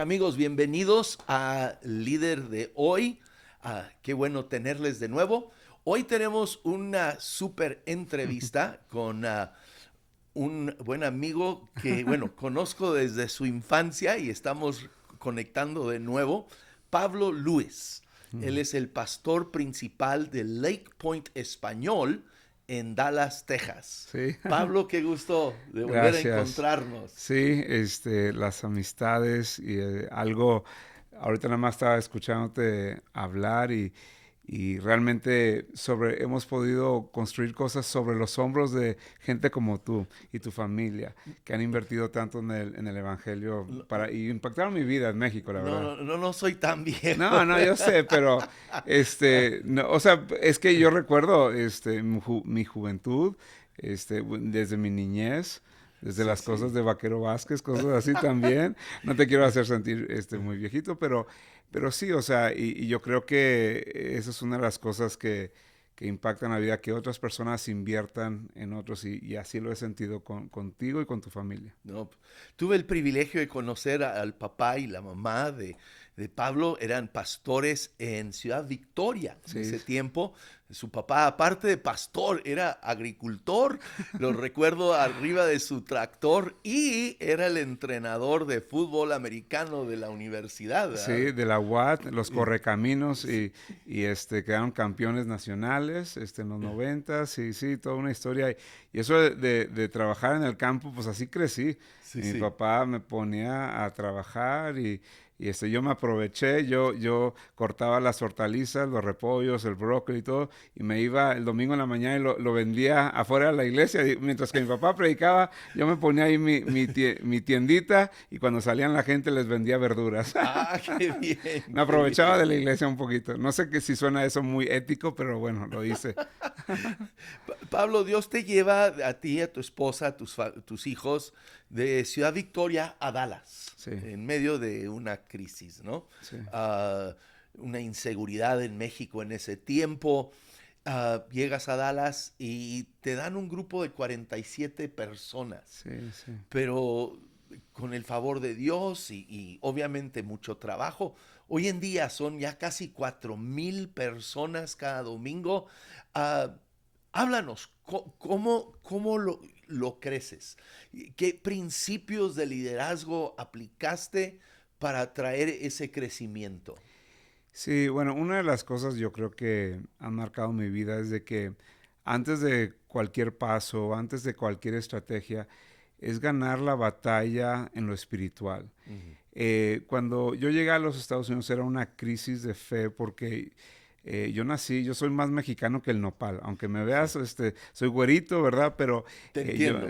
amigos, bienvenidos a Líder de hoy. Qué bueno tenerles de nuevo. Hoy tenemos una súper entrevista con un buen amigo que, bueno, conozco desde su infancia y estamos conectando de nuevo, Pablo Lewis. Él es el pastor principal de Lake Point Español en Dallas, Texas. Sí, Pablo, qué gusto de volver a gracias. encontrarnos. Sí, las amistades y algo, ahorita nada más estaba escuchándote hablar y realmente hemos podido construir cosas sobre los hombros de gente como tú y tu familia, que han invertido tanto en el evangelio y impactaron mi vida en México, la No, verdad. no, no, no soy tan viejo. No, no, yo sé, pero no, o sea, es que yo recuerdo mi juventud, desde mi niñez, desde Sí, las cosas sí. de Vaquero Vázquez, cosas así también. No te quiero hacer sentir muy viejito, pero sí, o sea, y yo creo que esa es una de las cosas que impactan la vida, que otras personas inviertan en otros, y así lo he sentido contigo y con tu familia. No, tuve el privilegio de conocer al papá y la mamá de Pablo. Eran pastores en Ciudad Victoria en Sí, ese tiempo. Su papá, aparte de pastor, era agricultor. Lo recuerdo arriba de su tractor y era el entrenador de fútbol americano de la universidad, sí, ¿verdad? de la UAT, los Y- correcaminos sí, y quedaron campeones nacionales en los noventas, y sí, toda una historia. Y eso de trabajar en el campo, pues así crecí. sí, Mi sí. papá me ponía a trabajar y yo me aproveché, yo cortaba las hortalizas, los repollos, el brócoli y todo, y me iba el domingo en la mañana y lo vendía afuera de la iglesia. Y mientras que mi papá predicaba, yo me ponía ahí mi tiendita, y cuando salían la gente les vendía verduras. Ah, qué bien, Me qué aprovechaba de bien. la iglesia un poquito. No sé que si suena eso muy ético, pero bueno, lo hice. Pablo, Dios te lleva a ti, a tu esposa, a tus hijos, de Ciudad Victoria a Dallas, Sí, en medio de una crisis, ¿no? sí, Ah, una inseguridad en México en ese tiempo. Llegas a Dallas y te dan un grupo de 47 personas, sí, sí. pero con el favor de Dios y obviamente mucho trabajo. Hoy en día son ya casi 4,000 personas cada domingo. Ah, Háblanos, ¿cómo lo creces? ¿Qué principios de liderazgo aplicaste para traer ese crecimiento? Sí, bueno, una de las cosas yo creo que han marcado mi vida es de que antes de cualquier paso, antes de cualquier estrategia, es ganar la batalla en lo espiritual. Ujú. Cuando yo llegué a los Estados Unidos era una crisis de fe porque yo soy más mexicano que el nopal, aunque me Sí. veas, soy güerito, ¿verdad? Pero Te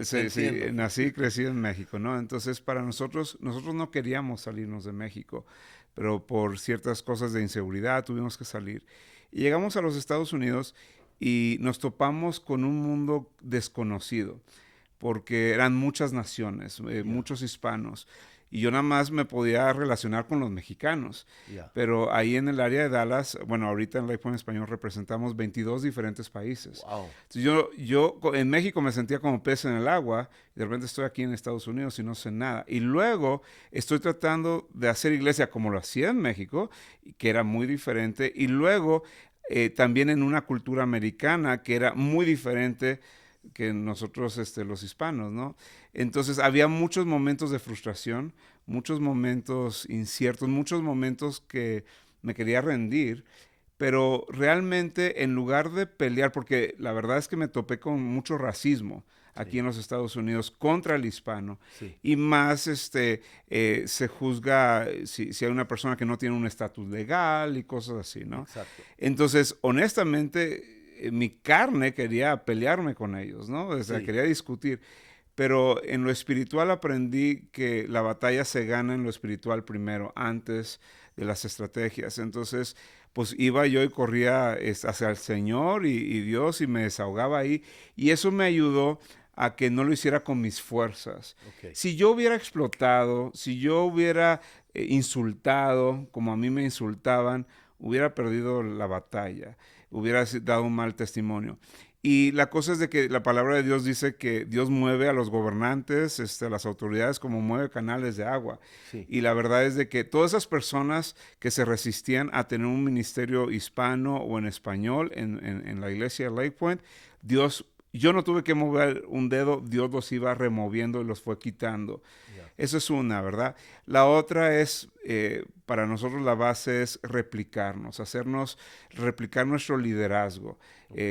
sí, sí, entiendo. nací y crecí en México, ¿no? Entonces para nosotros no queríamos salirnos de México, pero por ciertas cosas de inseguridad tuvimos que salir. Y llegamos a los Estados Unidos y nos topamos con un mundo desconocido porque eran muchas naciones, Ya, muchos hispanos, y yo nada más me podía relacionar con los mexicanos. ya. Pero ahí en el área de Dallas, bueno, ahorita en Life Point Español representamos 22 diferentes países. Wow. Entonces en México me sentía como pez en el agua, y de repente estoy aquí en Estados Unidos y no sé nada. Y luego estoy tratando de hacer iglesia como lo hacía en México, que era muy diferente, y luego también en una cultura americana que era muy diferente que nosotros, los hispanos, ¿no? Entonces había muchos momentos de frustración, muchos momentos inciertos, muchos momentos que me quería rendir, pero realmente en lugar de pelear, porque la verdad es que me topé con mucho racismo aquí Sí, en los Estados Unidos contra el hispano, sí, y más se juzga si hay una persona que no tiene un estatus legal y cosas así, ¿no? exacto. Entonces, honestamente, mi carne quería pelearme con ellos, ¿no? O sea, Sí, quería discutir. Pero en lo espiritual aprendí que la batalla se gana en lo espiritual primero, antes de las estrategias. Entonces, pues iba yo y corría hacia el Señor y Dios, y me desahogaba ahí. Y eso me ayudó a que no lo hiciera con mis fuerzas. ok. Si yo hubiera explotado, si yo hubiera insultado como a mí me insultaban, hubiera perdido la batalla, hubiera dado un mal testimonio. Y la cosa es de que la palabra de Dios dice que Dios mueve a los gobernantes, a las autoridades, como mueve canales de agua. Sí. Y la verdad es de que todas esas personas que se resistían a tener un ministerio hispano o en español en la iglesia de Lake Point, Dios, yo no tuve que mover un dedo, Dios los iba removiendo y los fue quitando. Yeah. Eso es una, ¿verdad? La otra es, para nosotros la base es replicarnos, replicar nuestro liderazgo.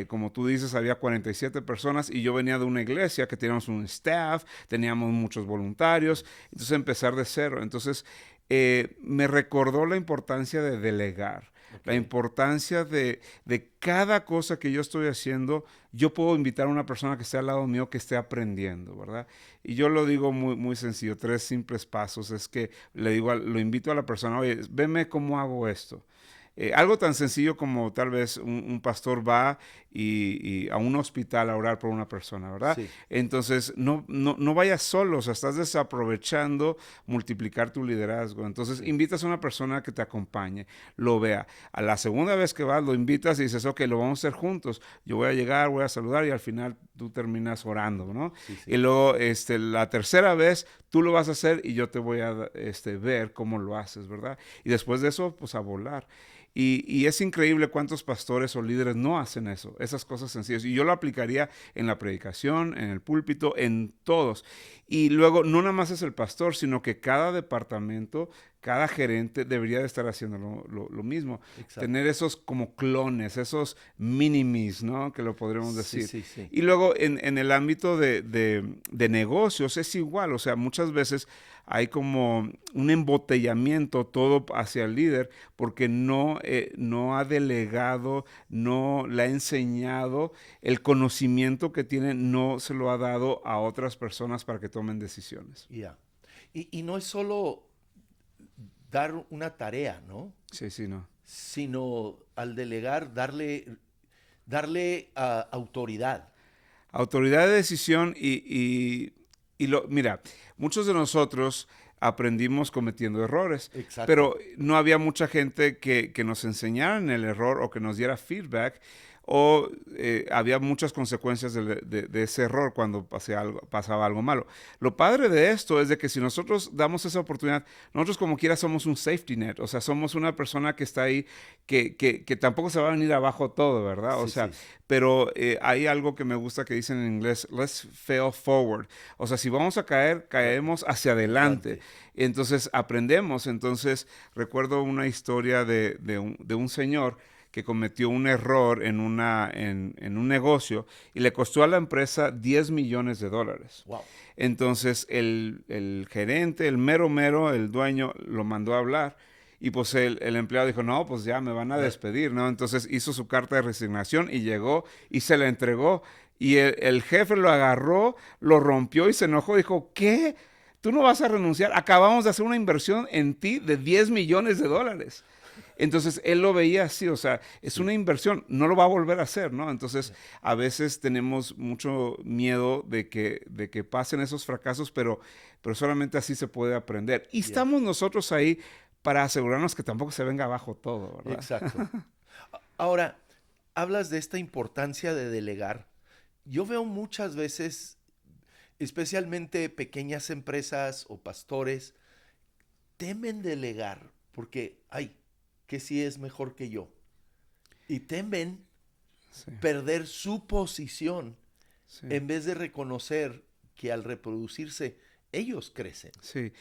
Como tú dices, había 47 personas y yo venía de una iglesia que teníamos un staff, teníamos muchos voluntarios, entonces empezar de cero. Entonces, me recordó la importancia de delegar. La importancia de cada cosa que yo estoy haciendo, yo puedo invitar a una persona que esté al lado mío que esté aprendiendo, ¿verdad? Y yo lo digo muy, muy sencillo, 3 simples pasos. Es que le digo, lo invito a la persona, oye, veme cómo hago esto. Algo tan sencillo como tal vez un pastor va y a un hospital a orar por una persona, ¿verdad? Sí. Entonces, no vayas solo, o sea, estás desaprovechando multiplicar tu liderazgo. Entonces, invitas a una persona que te acompañe, lo vea. A la segunda vez que vas, lo invitas y dices, ok, lo vamos a hacer juntos. Yo voy a llegar, voy a saludar y al final tú terminas orando, ¿no? Sí, sí. Y luego, la tercera vez, tú lo vas a hacer y yo te voy a ver cómo lo haces, ¿verdad? Y después de eso, pues a volar. Y es increíble cuántos pastores o líderes no hacen eso, esas cosas sencillas. Y yo lo aplicaría en la predicación, en el púlpito, en todos. Y luego, no nada más es el pastor, sino que cada departamento, cada gerente debería de estar haciendo lo mismo. Exacto. Tener esos como clones, esos minimis, ¿no? Que lo podríamos decir. Sí, sí. Y luego, en el ámbito de negocios es igual. O sea, muchas veces hay como un embotellamiento todo hacia el líder porque no ha delegado, no le ha enseñado el conocimiento que tiene, no se lo ha dado a otras personas para que tomen decisiones. Yeah. Y no es solo dar una tarea, ¿no? Sí, no. Sino al delegar, darle autoridad. Autoridad de decisión mira, muchos de nosotros aprendimos cometiendo errores, Exacto. pero no había mucha gente que nos enseñara en el error o que nos diera feedback, o había muchas consecuencias de ese error cuando pasaba algo malo. Lo padre de esto es de que si nosotros damos esa oportunidad, nosotros como quiera somos un safety net, o sea, somos una persona que está ahí, que tampoco se va a venir abajo todo, ¿verdad? O sea, Sí. pero hay algo que me gusta que dicen en inglés, let's fail forward. O sea, si vamos a caer, caemos hacia adelante. Entonces, aprendemos. Entonces, recuerdo una historia de un señor que cometió un error en un negocio y le costó a la empresa $10 millones. Wow. Entonces, el gerente, el mero, el dueño, lo mandó a hablar. Y pues el empleado dijo, no, pues ya me van a despedir, ¿no? Entonces hizo su carta de resignación y llegó y se la entregó. Y el jefe lo agarró, lo rompió y se enojó. Dijo, ¿qué? ¿Tú no vas a renunciar? Acabamos de hacer una inversión en ti de $10 millones. Entonces, él lo veía así, o sea, es una inversión, no lo va a volver a hacer, ¿no? Entonces, a veces tenemos mucho miedo de que pasen esos fracasos, pero solamente así se puede aprender. Y estamos nosotros ahí para asegurarnos que tampoco se venga abajo todo, ¿verdad? Exacto. Ahora, hablas de esta importancia de delegar. Yo veo muchas veces, especialmente pequeñas empresas o pastores, temen delegar porque, ay, que sí es mejor que yo. Y temen perder su posición en vez de reconocer que al reproducirse, ellos crecen. Sí.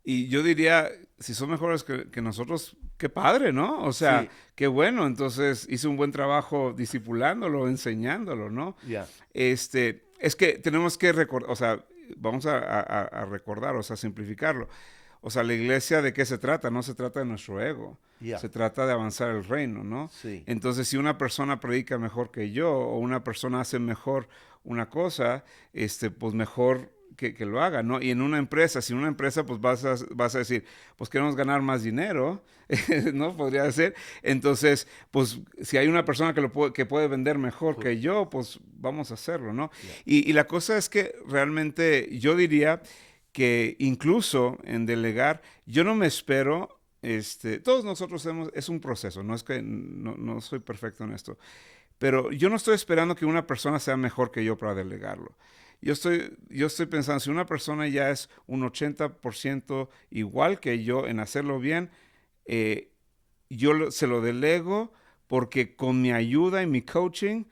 Y yo diría, si son mejores que nosotros, qué padre, ¿no? O sea, qué bueno. Entonces, hice un buen trabajo discipulándolo, enseñándolo, ¿no? Ya. Es que tenemos que recordar, o sea, vamos a recordar, o sea, simplificarlo. O sea, la iglesia, ¿de qué se trata? No se trata de nuestro ego. Se trata de avanzar el reino, ¿no? Sí. Entonces, si una persona predica mejor que yo o una persona hace mejor una cosa, pues mejor que lo haga, ¿no? Y en una empresa, si en una empresa, pues vas a decir, pues queremos ganar más dinero, ¿no? Podría ser. Entonces, pues si hay una persona que puede vender mejor que yo, pues vamos a hacerlo, ¿no? Y la cosa es que realmente yo diría que incluso en delegar, yo no me espero, todos nosotros es un proceso, no es que no soy perfecto en esto, Pero yo no estoy esperando que una persona sea mejor que yo para delegarlo. Yo estoy pensando, si una persona ya es un 80% igual que yo en hacerlo bien, eh, se lo delego porque con mi ayuda y mi coaching,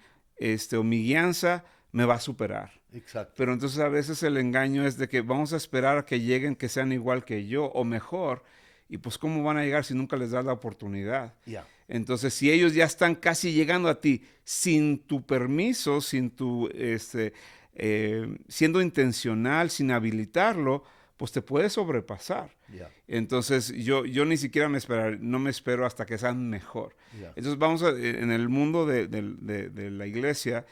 o mi guianza, me va a superar. Exacto. Pero entonces a veces el engaño es de que vamos a esperar a que lleguen que sean igual que yo o mejor. Y pues ¿cómo van a llegar si nunca les das la oportunidad? Ya. Entonces, si ellos ya están casi llegando a ti sin tu permiso, sin tu, siendo intencional, sin habilitarlo, pues te puede sobrepasar. Ya. Entonces, yo ni siquiera no me espero hasta que sean mejor. Ya. Entonces, en el mundo de la iglesia,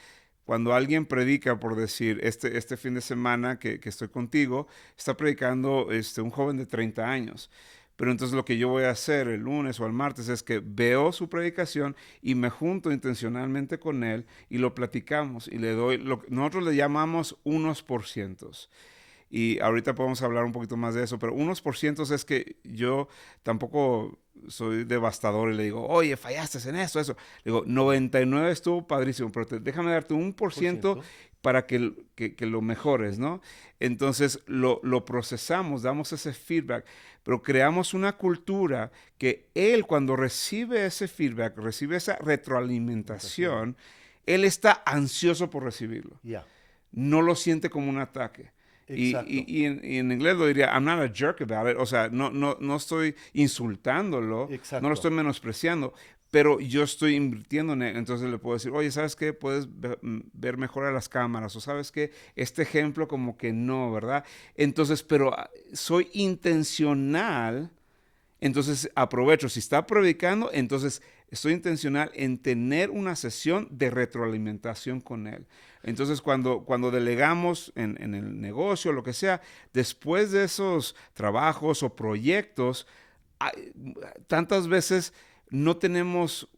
cuando alguien predica, por decir, este fin de semana que estoy contigo, está predicando un joven de 30 años. Pero entonces lo que yo voy a hacer el lunes o el martes es que veo su predicación y me junto intencionalmente con él y lo platicamos y le doy lo que nosotros le llamamos unos por cientos. Y ahorita podemos hablar un poquito más de eso, pero unos por cientos es que yo tampoco soy devastador y le digo, oye, fallaste en esto, eso. Le digo, 99 estuvo padrísimo, pero déjame darte un por ciento para que lo mejores, ¿no? Entonces lo procesamos, damos ese feedback, pero creamos una cultura que él cuando recibe ese feedback, recibe esa retroalimentación, él está ansioso por recibirlo. Ya. No lo siente como un ataque. Exacto. Y en inglés lo diría, I'm not a jerk about it. O sea, no estoy insultándolo, Exacto. no lo estoy menospreciando, pero yo estoy invirtiendo en él. Entonces le puedo decir, oye, ¿sabes qué? Puedes ver mejor a las cámaras. O ¿sabes qué? Este ejemplo como que no, ¿verdad? Entonces, pero soy intencional. Entonces aprovecho, si está predicando, entonces estoy intencional en tener una sesión de retroalimentación con él. Entonces cuando delegamos en el negocio, lo que sea, después de esos trabajos o proyectos, tantas veces no tenemos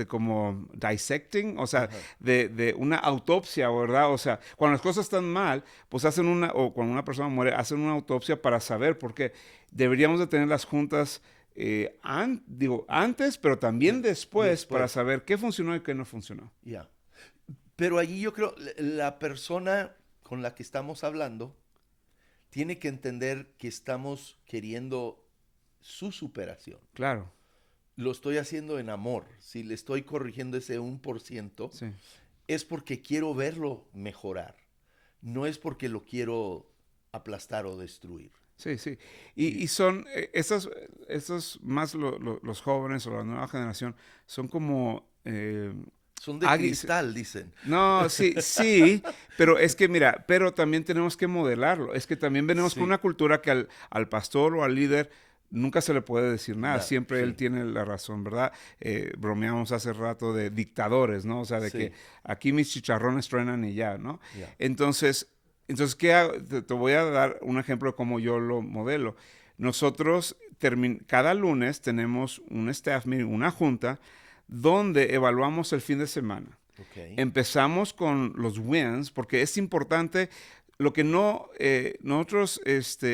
como dissecting, o sea, de una autopsia, ¿verdad? O sea, cuando las cosas están mal, pues o cuando una persona muere, hacen una autopsia para saber por qué. Deberíamos de tener las juntas, antes, pero también después, para saber qué funcionó y qué no funcionó. Ya. Pero allí yo creo, la persona con la que estamos hablando tiene que entender que estamos queriendo su superación. Claro. Lo estoy haciendo en amor. Si le estoy corrigiendo ese 1%, Sí. es porque quiero verlo mejorar. No es porque lo quiero aplastar o destruir. Sí, sí. Y son, estos más los jóvenes o la nueva generación, son como... Son de cristal, dicen. No, sí, sí, pero es que mira, pero también tenemos que modelarlo. Es que también venimos Sí. con una cultura que al pastor o al líder nunca se le puede decir nada. Ya, Siempre sí. él tiene la razón, ¿verdad? Bromeamos hace rato de dictadores, ¿no? O sea, de Sí. que aquí mis chicharrones truenan y ya, ¿no? Ya. Entonces, ¿qué hago? Te voy a dar un ejemplo de cómo yo lo modelo. Nosotros cada lunes tenemos un staff meeting, una junta, donde evaluamos el fin de semana. Ok. Empezamos con los wins, porque es importante. Lo que nosotros,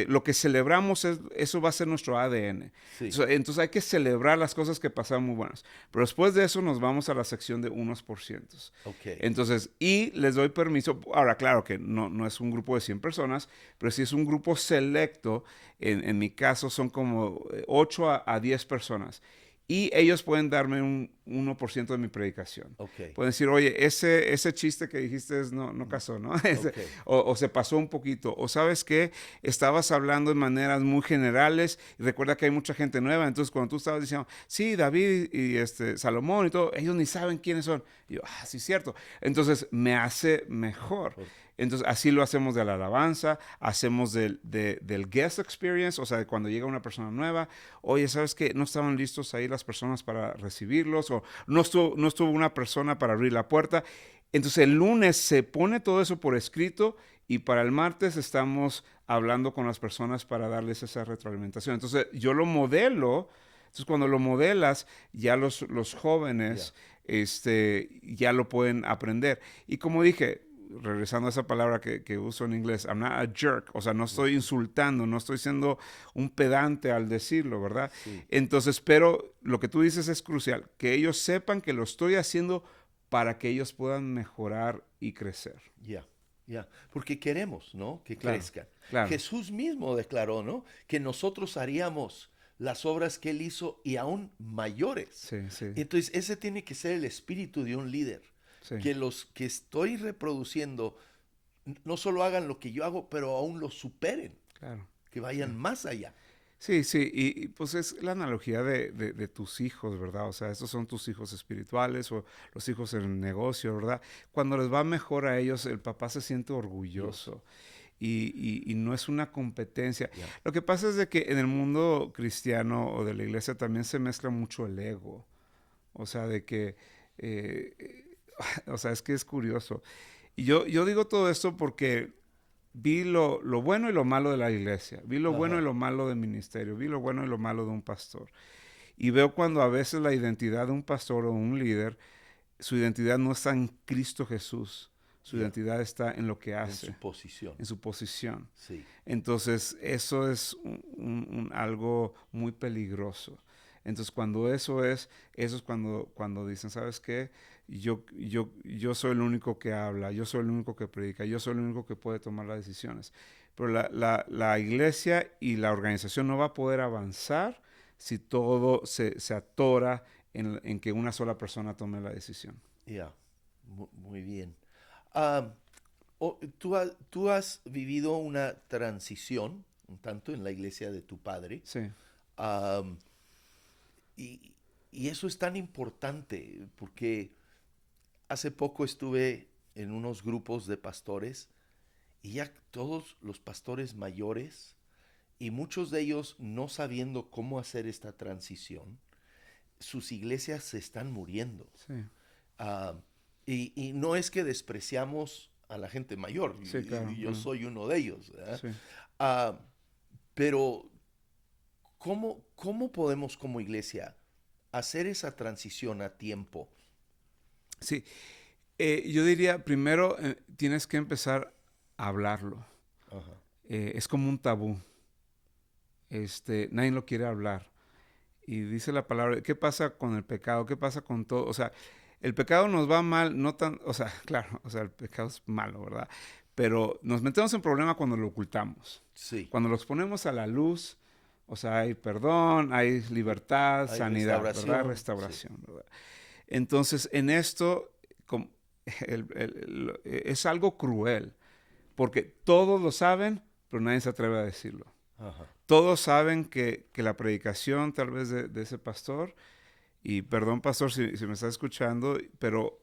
lo que celebramos, eso va a ser nuestro ADN. Sí. Entonces hay que celebrar las cosas que pasaron muy buenas. Pero después de eso nos vamos a la sección de unos por cientos. Ok. Entonces, y les doy permiso. Ahora, claro que no es un grupo de 100 personas, pero si es un grupo selecto, en mi caso son como 8 a 10 personas. Y ellos pueden darme un 1% de mi predicación. Ok. Pueden decir, oye, ese chiste que dijiste no casó, ¿no? Okay. O se pasó un poquito. O sabes qué, estabas hablando de maneras muy generales. Y recuerda que hay mucha gente nueva. Entonces, cuando tú estabas diciendo, sí, David y Salomón y todo, ellos ni saben quiénes son. Y yo, sí, es cierto. Entonces, me hace mejor. Entonces, así lo hacemos de la alabanza, hacemos del guest experience, o sea, de cuando llega una persona nueva. Oye, ¿sabes qué? No estaban listos ahí las personas para recibirlos, o no estuvo una persona para abrir la puerta. Entonces, el lunes se pone todo eso por escrito y para el martes estamos hablando con las personas para darles esa retroalimentación. Entonces, yo lo modelo. Entonces, cuando lo modelas, ya los jóvenes ya lo pueden aprender. Y como dije, regresando a esa palabra que uso en inglés, I'm not a jerk, o sea, no estoy insultando, no estoy siendo un pedante al decirlo, ¿verdad? Sí. Entonces, pero lo que tú dices es crucial, que ellos sepan que lo estoy haciendo para que ellos puedan mejorar y crecer. Ya, ya. Porque queremos, ¿no? Que Claro, crezcan. claro. Jesús mismo declaró, ¿no? Que nosotros haríamos las obras que él hizo y aún mayores. Sí, sí, Entonces, ese tiene que ser el espíritu de un líder. sí, Que los que estoy reproduciendo no solo hagan lo que yo hago, pero aún lo superen, claro. que Sí. vayan más allá. Sí, sí, y, pues es la analogía de tus hijos, ¿verdad? O sea, estos son tus hijos espirituales o los hijos en el negocio, ¿verdad? Cuando les va mejor a ellos, el papá se siente orgulloso y no es una competencia. Ya. Lo que pasa es de que en el mundo cristiano o de la iglesia también se mezcla mucho el ego. O sea, de que, o sea, es que es curioso. Y yo digo todo esto porque vi lo bueno y lo malo de la iglesia, vi lo bueno y Ajá. lo malo del ministerio, vi lo bueno y lo malo de un pastor. Y veo cuando a veces la identidad de un pastor o un líder, su identidad no está en Cristo Jesús, su Ya. identidad está en lo que En su hace, posición. en su posición. Sí. Entonces, eso es algo muy peligroso. Entonces, cuando eso es cuando dicen, ¿sabes qué? Yo soy el único que habla, yo soy el único que predica, yo soy el único que puede tomar las decisiones. Pero la iglesia y la organización no va a poder avanzar si todo se atora en que una sola persona tome la decisión. Ya. Muy bien. Ah, tú has vivido una transición, un tanto en la iglesia de tu padre, Sí, am, y, y eso es tan importante porque hace poco estuve en unos grupos de pastores y ya todos los pastores mayores y muchos de ellos no sabiendo cómo hacer esta transición, sus iglesias se están muriendo. sí, Ah, y no es que despreciamos a la gente mayor, sí, claro. yo soy uno de ellos, ¿verdad? Sí. Ah, pero ¿cómo podemos como iglesia hacer esa transición a tiempo? Sí, yo diría, primero tienes que empezar a hablarlo. Ajá. Es como un tabú. Nadie lo quiere hablar. Y dice la palabra, ¿qué pasa con el pecado? ¿Qué pasa con todo? O sea, el pecado nos va mal, no tan, o sea, claro, o sea, el pecado es malo, ¿verdad? Pero nos metemos en problema cuando lo ocultamos. Sí, Cuando los ponemos a la luz, o sea, hay perdón, hay libertad, hay sanidad, ¿verdad? restauración, sí. Restauración, ¿verdad? Entonces, en esto es algo cruel, porque todos lo saben, pero nadie se atreve a decirlo. Ajá. Todos saben que la predicación tal vez de ese pastor, y perdón pastor si me está escuchando, pero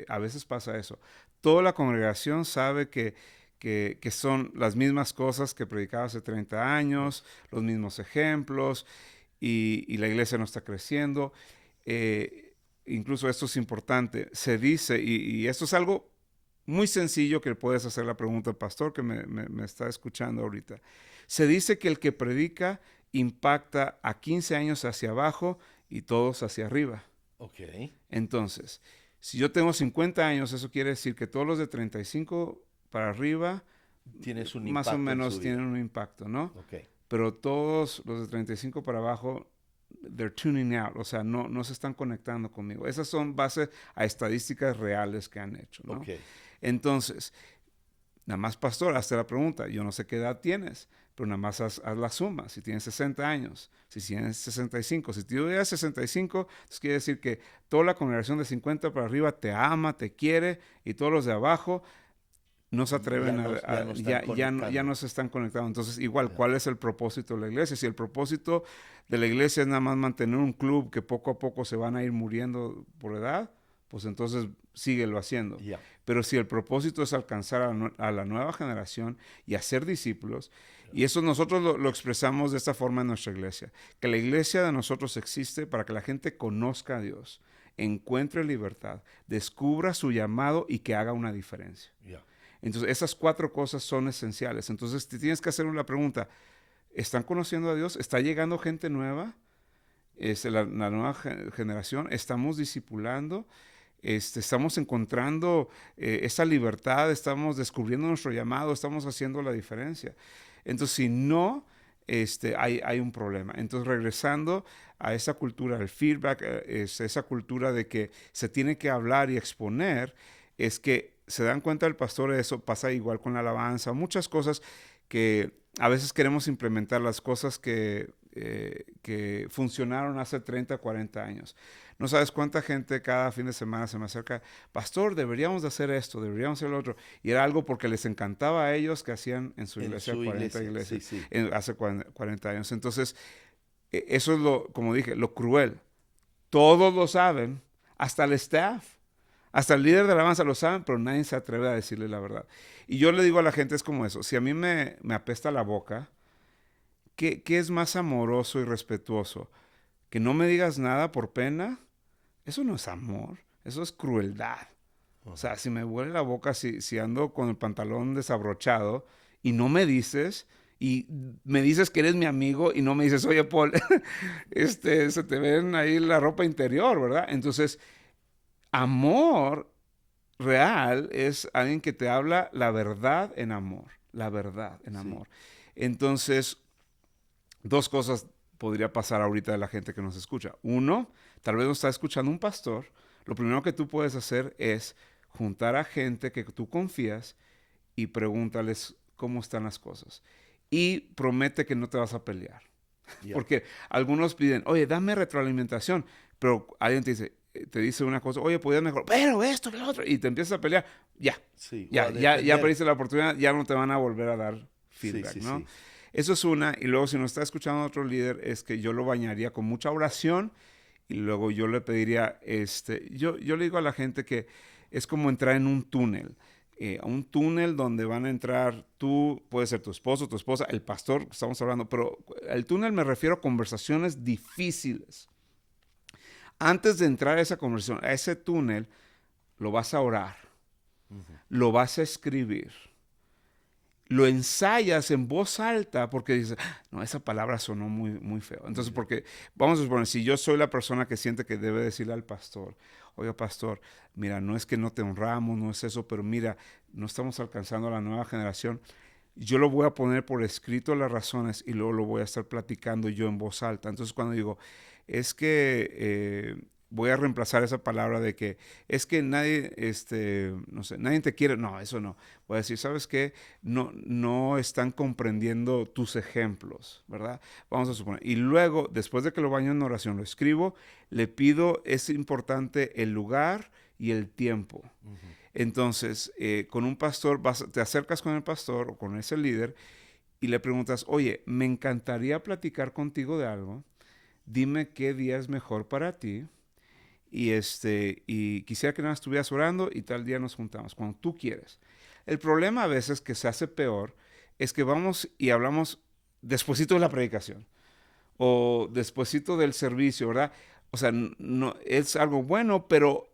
a veces pasa eso. Toda la congregación sabe que son las mismas cosas que predicaba hace 30 años, los mismos ejemplos, y la iglesia no está creciendo. Incluso esto es importante, se dice, y esto es algo muy sencillo que puedes hacer la pregunta al pastor que me está escuchando ahorita. Se dice que el que predica impacta a 15 años hacia abajo y todos hacia arriba. Ok. Entonces, si yo tengo 50 años, eso quiere decir que todos los de 35 para arriba, Tienes un más o impacto en menos su vida. tienen un impacto, ¿no? Ok. Pero todos los de 35 para abajo, they're tuning out, o sea, no se están conectando conmigo. Esas son bases a estadísticas reales que han hecho, ¿no? Ok. Entonces, nada más, pastor, hazte la pregunta. Yo no sé qué edad tienes, pero nada más haz la suma. Si tienes 60 años, si tienes 65, si tienes 65, eso quiere decir que toda la congregación de 50 para arriba te ama, te quiere, y todos los de abajo no se atreven ya no se están conectando. Entonces, igual, Ya. ¿cuál es el propósito de la iglesia? Si el propósito de la iglesia es nada más mantener un club que poco a poco se van a ir muriendo por edad, pues entonces síguelo haciendo. Ya. Pero si el propósito es alcanzar a la nueva generación y hacer discípulos, y eso nosotros lo expresamos de esta forma en nuestra iglesia, que la iglesia de nosotros existe para que la gente conozca a Dios, encuentre libertad, descubra su llamado y que haga una diferencia. Ya. Entonces, esas 4 cosas son esenciales. Entonces, te tienes que hacer una pregunta. ¿Están conociendo a Dios? ¿Está llegando gente nueva? La nueva generación? ¿Estamos discipulando? estamos encontrando esa libertad, estamos descubriendo nuestro llamado, estamos haciendo la diferencia. Entonces, si no, hay un problema. Entonces, regresando a esa cultura del feedback, esa cultura de que se tiene que hablar y exponer, es que se dan cuenta el pastor de eso, pasa igual con la alabanza, muchas cosas que a veces queremos implementar las cosas que funcionaron hace 30, 40 años. No sabes cuánta gente cada fin de semana se me acerca, pastor, deberíamos de hacer esto, deberíamos hacer lo otro. Y era algo porque les encantaba a ellos que hacían en su iglesia, 40 iglesias, sí, sí. hace 40 años. Entonces, eso es como dije, lo cruel. Todos lo saben, hasta el staff. Hasta el líder de alabanza lo saben, pero nadie se atreve a decirle la verdad. Y yo le digo a la gente, es como eso. Si a mí me apesta la boca, ¿qué es más amoroso y respetuoso? ¿Que no me digas nada por pena? Eso no es amor, eso es crueldad. O sea, si me huele la boca, si ando con el pantalón desabrochado y no me dices, y me dices que eres mi amigo y no me dices, oye, Paul, se te ven ahí la ropa interior, ¿verdad? Entonces, amor real es alguien que te habla la verdad en amor, la verdad en amor. Entonces, dos cosas podría pasar ahorita de la gente que nos escucha. Uno, tal vez nos está escuchando un pastor. Lo primero que tú puedes hacer es juntar a gente que tú confías y pregúntales cómo están las cosas. Y promete que no te vas a pelear. Yeah. Porque algunos piden, oye, dame retroalimentación. Pero alguien te dice una cosa, oye, podías mejor, pero esto, lo otro, y te empiezas a pelear, ya perdiste la oportunidad, ya no te van a volver a dar feedback, ¿no? Sí. Eso es una, y luego si nos está escuchando otro líder, es que yo lo bañaría con mucha oración, y luego yo le pediría, yo le digo a la gente que es como entrar en un túnel, a un túnel donde van a entrar tú, puede ser tu esposo, tu esposa, el pastor, estamos hablando, pero el túnel me refiero a conversaciones difíciles. Antes de entrar a esa conversación, a ese túnel, lo vas a orar, lo vas a escribir, lo ensayas en voz alta porque dices, no, esa palabra sonó muy, muy feo. Entonces, porque vamos a suponer, si yo soy la persona que siente que debe decirle al pastor, oiga, pastor, mira, no es que no te honramos, no es eso, pero mira, no estamos alcanzando a la nueva generación. Yo lo voy a poner por escrito las razones y luego lo voy a estar platicando yo en voz alta. Entonces, cuando digo, es que voy a reemplazar esa palabra de que es que nadie, no sé, nadie te quiere. No, eso no. Voy a decir, ¿sabes qué? No están comprendiendo tus ejemplos, ¿verdad? Vamos a suponer. Y luego, después de que lo baño en oración, lo escribo, le pido, es importante el lugar y el tiempo. Entonces, con un pastor, te acercas con el pastor o con ese líder y le preguntas, oye, me encantaría platicar contigo de algo. Dime qué día es mejor para ti y quisiera que nada estuvieras orando y tal día nos juntamos, cuando tú quieres. El problema a veces que se hace peor es que vamos y hablamos despuesito de la predicación o despuesito del servicio, ¿verdad? O sea, no, es algo bueno, pero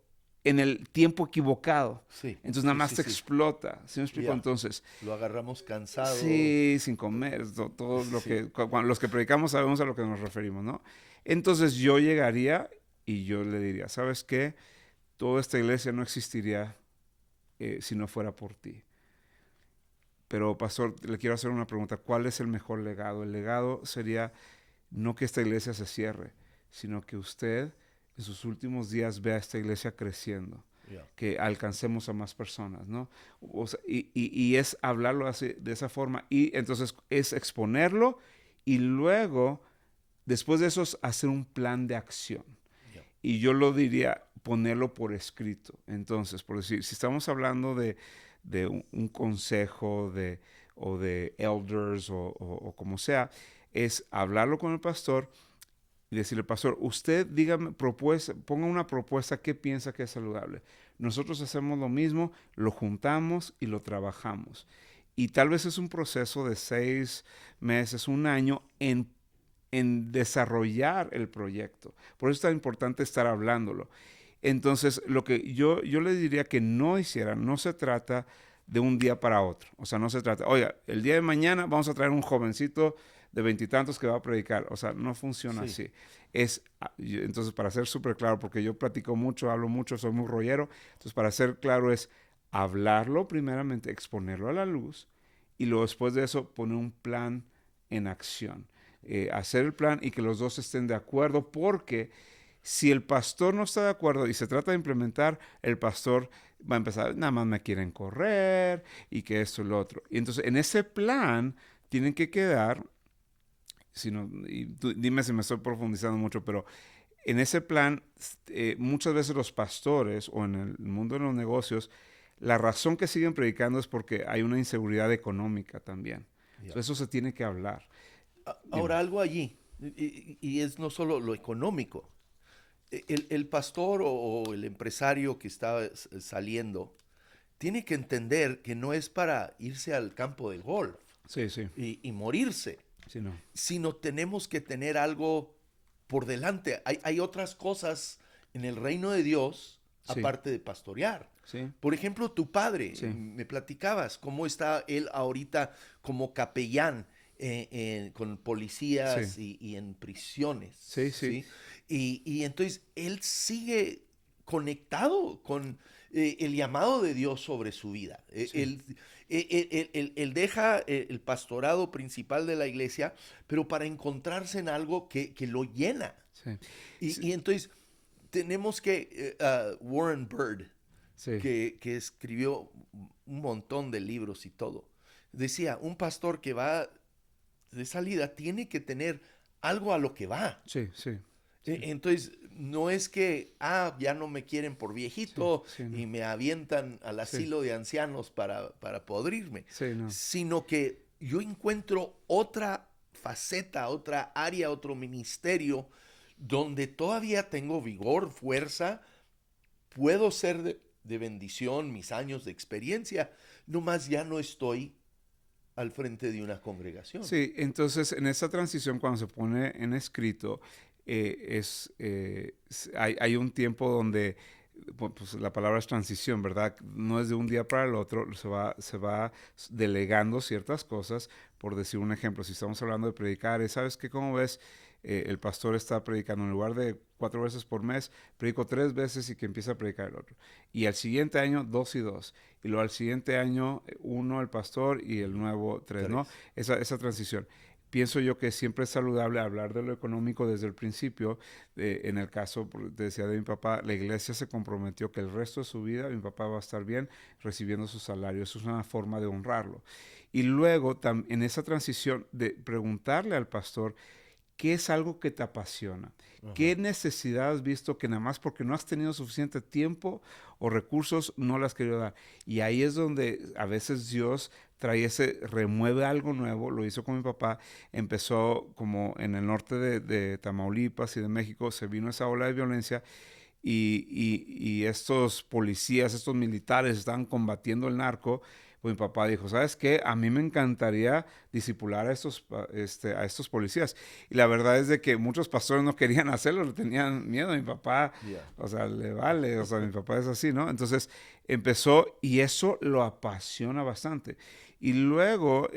en el tiempo equivocado. Sí. Entonces nada más te explota. ¿Sí me explico? Entonces, lo agarramos cansado. Sí, sin comer. Todo lo que los que predicamos sabemos a lo que nos referimos, ¿no? Entonces yo llegaría y yo le diría, ¿sabes qué? Toda esta iglesia no existiría si no fuera por ti. Pero, pastor, le quiero hacer una pregunta. ¿Cuál es el mejor legado? El legado sería no que esta iglesia se cierre, sino que usted en sus últimos días vea esta iglesia creciendo, que alcancemos a más personas, ¿no? O sea, y es hablarlo así, de esa forma, y entonces es exponerlo y luego, después de eso, es hacer un plan de acción. Y yo lo diría, ponerlo por escrito. Entonces, por decir, si estamos hablando de un consejo o de elders o como sea, es hablarlo con el pastor y decirle, pastor, usted dígame, ponga una propuesta que piensa que es saludable. Nosotros hacemos lo mismo, lo juntamos y lo trabajamos. Y tal vez es un proceso de 6 meses, un año en desarrollar el proyecto. Por eso es tan importante estar hablándolo. Entonces, lo que yo le diría que no hicieran, no se trata de un día para otro. O sea, no se trata, oiga, el día de mañana vamos a traer un jovencito de veintitantos que va a predicar. O sea, no funciona así. Entonces, para ser súper claro, porque yo platico mucho, hablo mucho, soy muy rollero. Entonces, para ser claro es hablarlo primeramente, exponerlo a la luz y luego después de eso poner un plan en acción. Hacer el plan y que los dos estén de acuerdo, porque si el pastor no está de acuerdo y se trata de implementar, el pastor va a empezar, nada más me quieren correr y que esto y lo otro. Y entonces en ese plan tienen que quedar, y dime si me estoy profundizando mucho, pero en ese plan muchas veces los pastores o en el mundo de los negocios, la razón que siguen predicando es porque hay una inseguridad económica también. Yeah. Entonces eso se tiene que hablar. Ahora, algo allí, y es no solo lo económico. El pastor o el empresario que está saliendo tiene que entender que no es para irse al campo de golf Sí, sí. y morirse, Sí, no. sino tenemos que tener algo por delante. Hay otras cosas en el reino de Dios Sí. aparte de pastorear. Sí. Por ejemplo, tu padre, Sí. me platicabas cómo está él ahorita como capellán con policías Sí. y en prisiones. Sí, sí. Y entonces él sigue conectado con el llamado de Dios sobre su vida. Sí. Él deja el pastorado principal de la iglesia, pero para encontrarse en algo que lo llena. Sí. Y entonces tenemos que, Warren Bird, Sí. que escribió un montón de libros y todo, decía, un pastor que va de salida tiene que tener algo a lo que va. Sí, sí. Sí. Entonces, no es que, ya no me quieren por viejito Sí, no. y me avientan al asilo de ancianos para podrirme, Sí, no. sino que yo encuentro otra faceta, otra área, otro ministerio donde todavía tengo vigor, fuerza, puedo ser de bendición, mis años de experiencia, nomás ya no estoy al frente de una congregación. Sí, entonces en esa transición cuando se pone en escrito, hay un tiempo donde pues, la palabra es transición, ¿verdad? No es de un día para el otro, se va delegando ciertas cosas. Por decir un ejemplo, si estamos hablando de predicar, ¿sabes qué? ¿Cómo ves? El pastor está predicando en lugar de 4 veces por mes, predico 3 veces y que empieza a predicar el otro. Y al siguiente año, 2 y 2. Y luego al siguiente año, 1 el pastor y el nuevo 3, ¿no? Esa transición. Pienso yo que siempre es saludable hablar de lo económico desde el principio. En el caso, te decía, de mi papá, la iglesia se comprometió que el resto de su vida mi papá va a estar bien recibiendo su salario. Eso es una forma de honrarlo. Y luego, en esa transición, de preguntarle al pastor, ¿qué es algo que te apasiona? Ajá. ¿Qué necesidad has visto que nada más porque no has tenido suficiente tiempo o recursos no las has querido dar? Y ahí es donde a veces Dios remueve algo nuevo. Lo hizo con mi papá. Empezó como en el norte de Tamaulipas y de México, se vino esa ola de violencia y estos policías, estos militares estaban combatiendo el narco. Pues mi papá dijo, ¿sabes qué? A mí me encantaría discipular a estos policías. Y la verdad es de que muchos pastores no querían hacerlo, le tenían miedo. Mi papá, o sea, le vale, o sea, mi papá es así, ¿no? Entonces empezó y eso lo apasiona bastante. Y luego,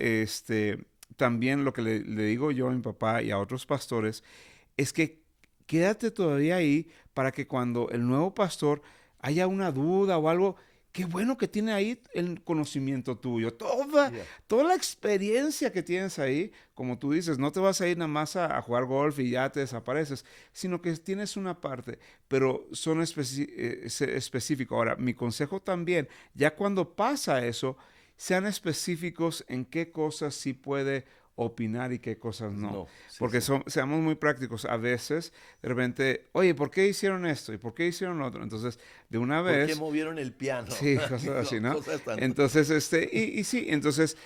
también lo que le digo yo a mi papá y a otros pastores es que quédate todavía ahí para que cuando el nuevo pastor haya una duda o algo, qué bueno que tiene ahí el conocimiento tuyo, toda la experiencia que tienes ahí, como tú dices, no te vas a ir nada más a jugar golf y ya te desapareces, sino que tienes una parte, pero son específicos. Ahora, mi consejo también, ya cuando pasa eso, sean específicos en qué cosas sí puede opinar y qué cosas no. Porque seamos muy prácticos. A veces, de repente, oye, ¿por qué hicieron esto? ¿Y por qué hicieron lo otro? Entonces, de una vez... ¿Por qué movieron el piano? Sí, cosas así, ¿no? Entonces, sí, entonces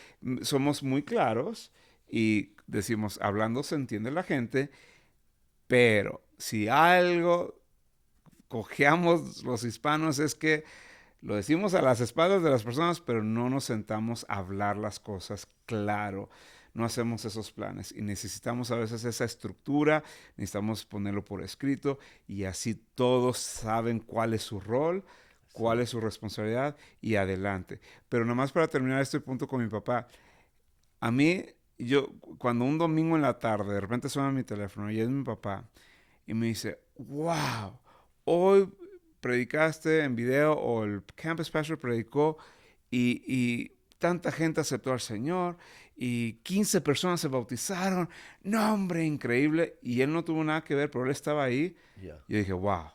somos muy claros y decimos, hablando se entiende la gente, pero si algo cojeamos los hispanos es que lo decimos a las espaldas de las personas, pero no nos sentamos a hablar las cosas claro. No hacemos esos planes y necesitamos a veces esa estructura, necesitamos ponerlo por escrito y así todos saben cuál es su rol, cuál es su responsabilidad y adelante. Pero nomás para terminar este punto con mi papá, a mí yo, cuando un domingo en la tarde, de repente suena mi teléfono y es mi papá, y me dice, wow, hoy predicaste en video o el campus pastor predicó y tanta gente aceptó al Señor y 15 personas se bautizaron. No, hombre, increíble. Y él no tuvo nada que ver, pero él estaba ahí. Ya. Yo dije, wow,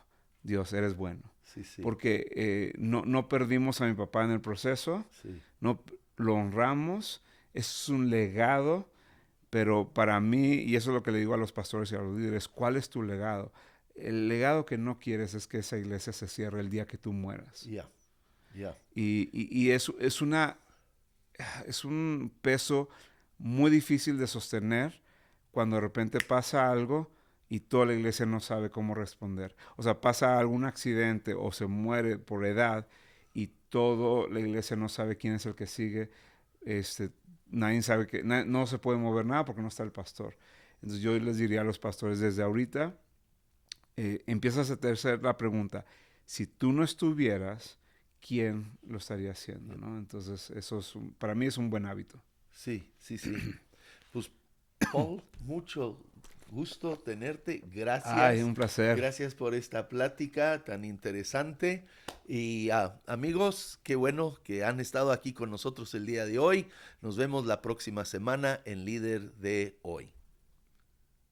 Dios, eres bueno. Sí, sí. Porque no perdimos a mi papá en el proceso, Sí. no lo honramos, es un legado, pero para mí, y eso es lo que le digo a los pastores y a los líderes, ¿cuál es tu legado? El legado que no quieres es que esa iglesia se cierre el día que tú mueras. Ya. Ya. Y es un peso muy difícil de sostener cuando de repente pasa algo y toda la iglesia no sabe cómo responder. O sea, pasa algún accidente o se muere por edad y toda la iglesia no sabe quién es el que sigue. Este, nadie sabe que no se puede mover nada porque no está el pastor. Entonces yo les diría a los pastores desde ahorita, empiezas a hacer la pregunta, si tú no estuvieras, ¿quién lo estaría haciendo? ¿No? Entonces eso para mí es un buen hábito. Sí, sí, sí. Pues, Paul, mucho gusto tenerte. Ay, Gracias. un placer. Gracias por esta plática tan interesante. Y amigos, qué bueno que han estado aquí con nosotros el día de hoy. Nos vemos la próxima semana en Líder de Hoy.